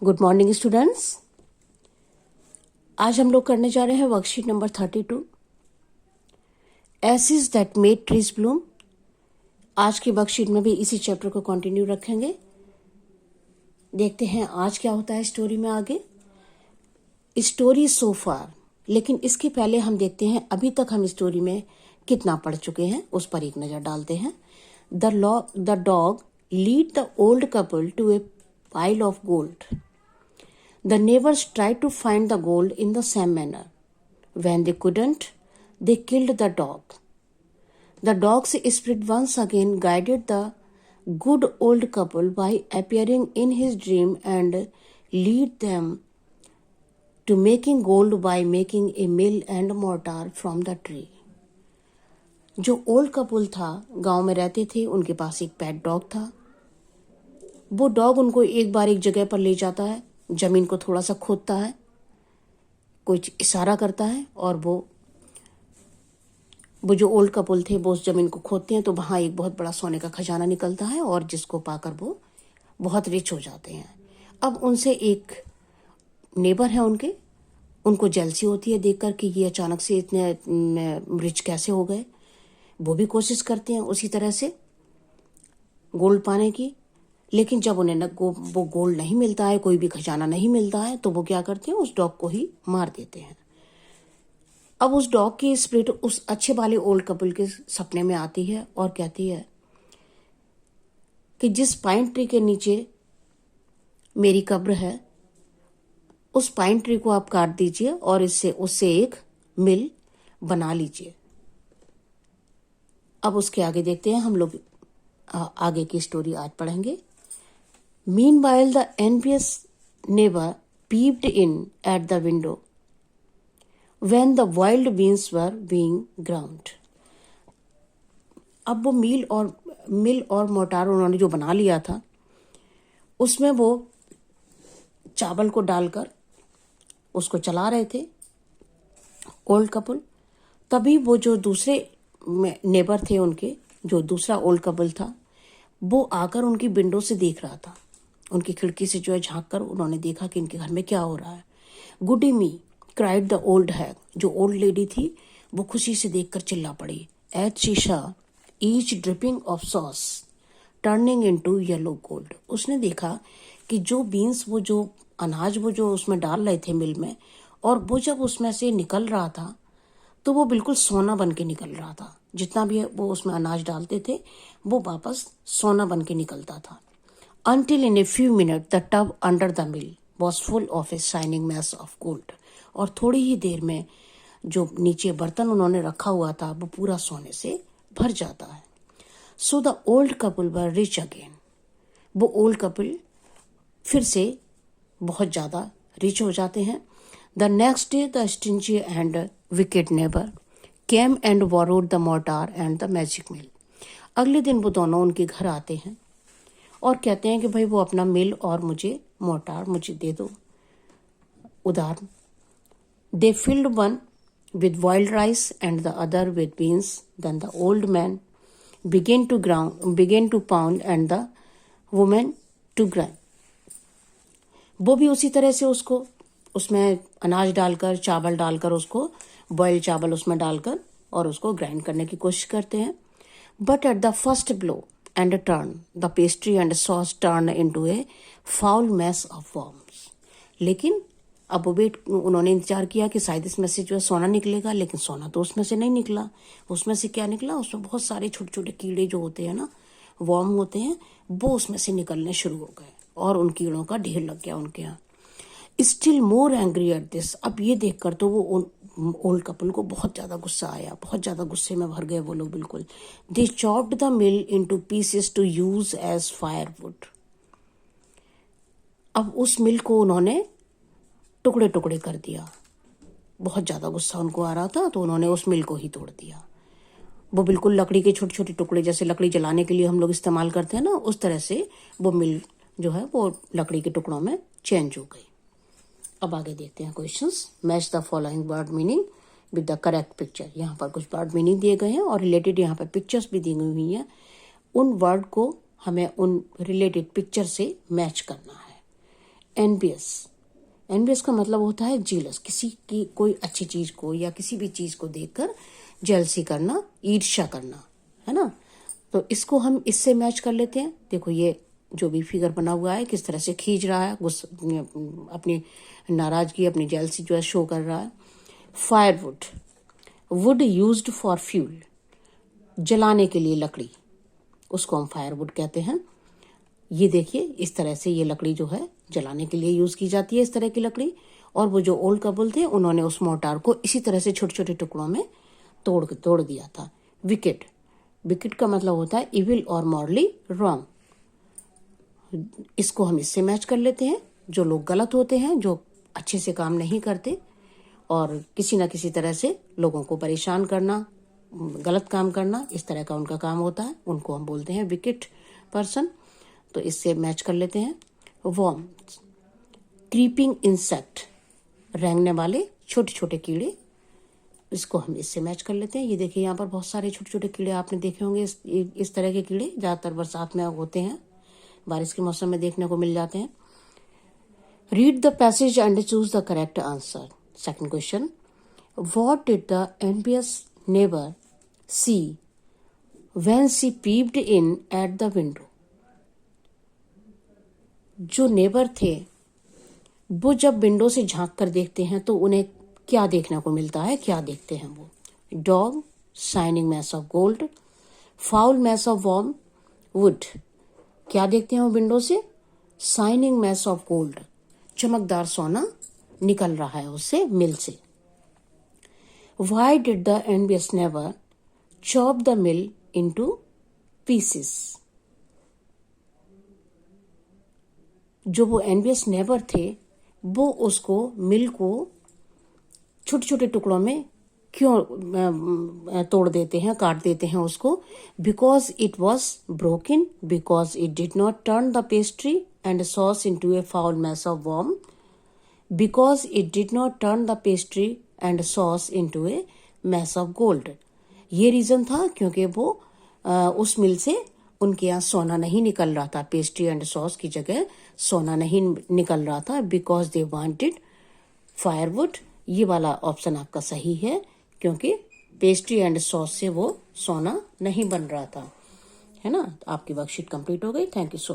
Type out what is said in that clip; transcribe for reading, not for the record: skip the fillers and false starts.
Good morning students. आज हम लोग करने जा रहे हैं worksheet number 32, acids that made trees Bloom. आज की वर्कशीट में भी इसी चैप्टर को कंटिन्यू रखेंगे। देखते हैं आज क्या होता है स्टोरी में आगे। स्टोरी सो फार, लेकिन इसके पहले हम देखते हैं अभी तक हम स्टोरी में कितना पढ़ चुके हैं, उस पर एक नजर डालते हैं। The dog lead the old couple to a pile of gold. The neighbors tried to find the gold in the same manner. When they couldn't, they killed the dog. The dog's spirit once again guided the good old couple by appearing in his dream and lead them to making gold by making a mill and mortar from the tree. जो old couple था, गांव में रहते थे, उनके पास एक pet dog था। वो डॉग उनको एक बार एक जगह पर ले जाता है, जमीन को थोड़ा सा खोदता है, कुछ इशारा करता है, और वो जो ओल्ड कपल थे वो उस जमीन को खोदते हैं तो वहां एक बहुत बड़ा सोने का खजाना निकलता है और जिसको पाकर वो बहुत रिच हो जाते हैं। अब उनसे एक नेबर है उनको जेलसी होती है देखकर कि ये अचानक से इतने रिच कैसे हो गए। वो भी कोशिश करते हैं उसी तरह से गोल्ड पाने की, लेकिन जब उन्हें वो गोल्ड नहीं मिलता है, कोई भी खजाना नहीं मिलता है, तो वो क्या करते हैं, उस डॉग को ही मार देते हैं। अब उस डॉग की स्पिरिट उस अच्छे वाले ओल्ड कपल के सपने में आती है और कहती है कि जिस पाइन ट्री के नीचे मेरी कब्र है, उस पाइन ट्री को आप काट दीजिए और उससे एक मिल बना लीजिए। अब उसके आगे देखते हैं हम लोग, आगे की स्टोरी आज पढ़ेंगे। Meanwhile, the envious neighbor peeped in at the window when the wild beans were being ground. अब वो मिल और मोटार उन्होंने जो बना लिया था, उसमें वो चावल को डालकर उसको चला रहे थे ओल्ड कपल। तभी वो जो दूसरे नेबर थे उनके, जो दूसरा ओल्ड कपल था, वो आकर उनकी विंडो से देख रहा था। उनकी खिड़की से जो है झांक कर उन्होंने देखा कि इनके घर में क्या हो रहा है। गुडी मी क्राइड द ओल्ड हैग, जो ओल्ड लेडी थी वो खुशी से देखकर चिल्ला पड़ी। At she saw each dripping of sauce turning into yellow gold. उसने देखा कि जो बीन्स, वो जो अनाज वो जो उसमें डाल रहे थे मिल में, और वो जब उसमें से निकल रहा था तो वो बिल्कुल सोना बन के निकल रहा था। जितना भी वो उसमें अनाज डालते थे वो वापस सोना बन के निकलता था। Until in a few minutes the tub under the mill was full of a shining mass of gold. और थोड़ी ही देर में जो नीचे बर्तन उन्होंने रखा हुआ था वो पूरा सोने से भर जाता है। So the old couple were rich again. वो ओल्ड कपल फिर से बहुत ज़्यादा रिच हो जाते हैं। The next day the stingy and wicked neighbor came and borrowed the mortar and the magic mill. अगले दिन वो दोनों उनके घर आते हैं और कहते हैं कि भाई वो अपना मिल और मुझे मोटार मुझे दे दो उधार। They filled one with boiled rice and the other with beans. Then the old man began to pound and the women to grind. वो भी उसी तरह से उसको उसमें अनाज डालकर, चावल डालकर, उसको बॉइल्ड चावल उसमें डालकर और उसको ग्राइंड करने की कोशिश करते हैं। But at the first blow and a turn, the pastry and sauce turn into a foul mess of worms. लेकिन अब उन्होंने इंतजार किया कि शायद इसमें से जो है सोना निकलेगा, लेकिन सोना तो उसमें से नहीं निकला। उसमें से क्या निकला, उसमें बहुत सारे छोटे छोटे कीड़े जो होते हैं ना, वर्म होते हैं, वो उसमें से निकलने शुरू हो गए और उन कीड़ों का ढेर लग गया उनके यहाँ। Still more angry at this, अब ये देखकर तो वो ओल्ड कपल को बहुत ज्यादा गुस्सा आया, बहुत ज्यादा गुस्से में भर गए वो लोग बिल्कुल। They chopped the mill into pieces to use as firewood. अब उस मिल को उन्होंने टुकड़े टुकड़े कर दिया। बहुत ज्यादा गुस्सा उनको आ रहा था तो उन्होंने उस मिल को ही तोड़ दिया। वो बिल्कुल लकड़ी के छोटे छोटे टुकड़े, जैसे लकड़ी जलाने के लिए हम लोग इस्तेमाल करते हैं ना, उस तरह से वो मिल जो है वो लकड़ी के टुकड़ों में चेंज हो गई। अब आगे देखते हैं questions. Match the following word meaning with the correct picture. यहाँ पर कुछ वर्ड मीनिंग दिए गए हैं और रिलेटेड यहाँ पर पिक्चर्स भी दी हुई हैं। उन वर्ड को हमें उन रिलेटेड पिक्चर से मैच करना है। एनवियस। एनवियस का मतलब होता है जीलस, किसी की कोई अच्छी चीज को या किसी भी चीज को देखकर जेलसी करना, ईर्ष्या करना, है ना। तो इसको हम इससे मैच कर लेते हैं। देखो ये जो भी फिगर बना हुआ है किस तरह से खींच रहा है, अपनी नाराजगी, अपनी जेलसी जो है शो कर रहा है। Firewood, would used for fuel, जलाने के लिए लकड़ी, उसको हम फायरवुड कहते हैं। ये देखिए इस तरह से ये लकड़ी जो है जलाने के लिए यूज की जाती है, इस तरह की लकड़ी। और वो जो ओल्ड कपल थे उन्होंने उस मोर्टार को इसी तरह से छोटे छोटे टुकड़ों में तोड़ दिया था। विकेट, विकेट का मतलब होता है इविल और मॉरली रॉन्ग। इसको हम इससे मैच कर लेते हैं। जो लोग गलत होते हैं, जो अच्छे से काम नहीं करते और किसी ना किसी तरह से लोगों को परेशान करना, गलत काम करना, इस तरह का उनका काम होता है, उनको हम बोलते हैं विकेट पर्सन। तो इससे मैच कर लेते हैं। वॉर्म, क्रीपिंग इंसेक्ट, रेंगने वाले छोटे छोटे कीड़े, इसको हम इससे मैच कर लेते हैं। ये देखिए यहाँ पर बहुत सारे छोटे छोटे कीड़े आपने देखे होंगे। इस तरह के कीड़े ज्यादातर बरसात में होते हैं, बारिश के मौसम में देखने को मिल जाते हैं। Read the passage and choose the correct answer. Second question, what did the envious neighbour see when she peeped in at the window. जो नेबर थे वो जब विंडो से झांक कर देखते हैं तो उन्हें क्या देखने को मिलता है, क्या देखते हैं वो। Dog, shining mass of gold, foul mass of warm wood. क्या देखते हैं वो विंडो से? शाइनिंग मैस ऑफ गोल्ड, चमकदार सोना निकल रहा है उससे, मिल से। Why did the envious neighbour chop the mill into pieces. जो वो एनवियस नेबर थे वो उसको, मिल को छोटे छोटे टुकड़ों में क्यों तोड़ देते हैं, काट देते हैं उसको? Because it was broken, because it did not turn the pastry and sauce into a foul mass of warm, because it did not turn the pastry and sauce into a mass of gold. ये reason था क्योंकि वो उस मिल से उनके यहाँ सोना नहीं निकल रहा था, पेस्ट्री एंड सॉस की जगह सोना नहीं निकल रहा था। बिकॉज दे वांटेड फायरवुड, ये वाला ऑप्शन आपका सही है, क्योंकि पेस्ट्री एंड सॉस से वो सोना नहीं बन रहा था, है ना। आपकी वर्कशीट कंप्लीट हो गई। Thank you so much.